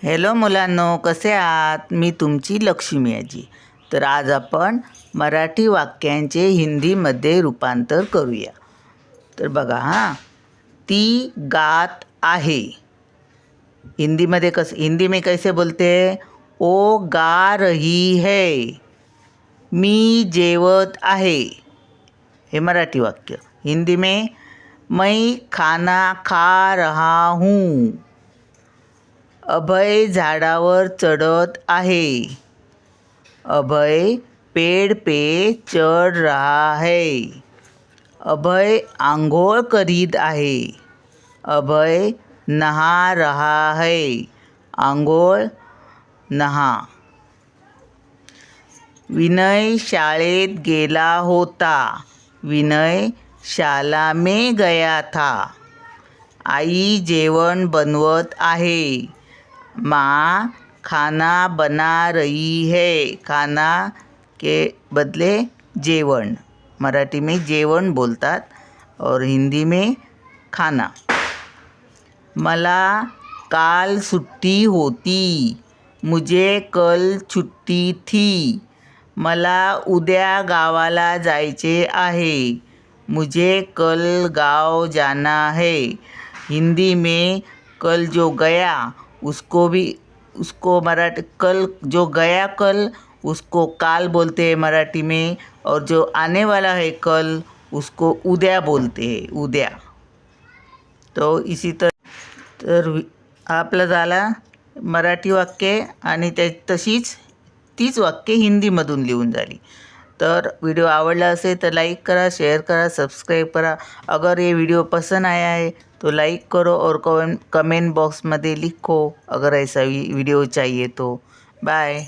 Hello मुलांनो, कसे आहात? मी तुमची लक्ष्मी आजी. तर आज आपण मराठी वाक्यांचे हिंदीमध्ये रूपांतर करूया. तर बघा ती गात आहे. हिंदी में कैसे बोलते हैं? ओ गा रही है. मी जेवत आहे. हे मराठी वाक्य. हिंदी में मैं खाना खा रहा हूँ. अभय झाडावर चढत आहे. अभय पेड़ पे चढ़ रहा है. अभय आंघोळ करीत आहे. अभय नहा रहा है. आंघोळ नहा. विनय शाळेत गेला होता. विनय शाला में गया था. आई जेवण बनवत आहे. माँ खाना बना रही है. खाना के बदले जेवण. मराठी में जेवण बोलतात और हिंदी में खाना. मला काल सुट्टी होती. मुझे कल छुट्टी थी. मला उद्या गावाला जायचे आहे. मुझे कल गाँव जाना है. हिंदी में कल जो गया उसको मराठी कल जो गया कल उसको काल बोलते हैं मराठी में, और जो आने वाला है कल उसको उद्या बोलते हैं, उद्या. तो इसी तर आपलं झाला मराठी वाक्य आणि तशीच तीच वाक्य हिंदीमधून लिहून झाली. तर वीडियो आवडला असेल तर लाइक करा, शेयर करा, सब्सक्राइब करा. अगर ये वीडियो पसंद आया है तो लाइक करो और कमेंट बॉक्स में लिखो अगर ऐसा वीडियो चाहिए तो. बाय.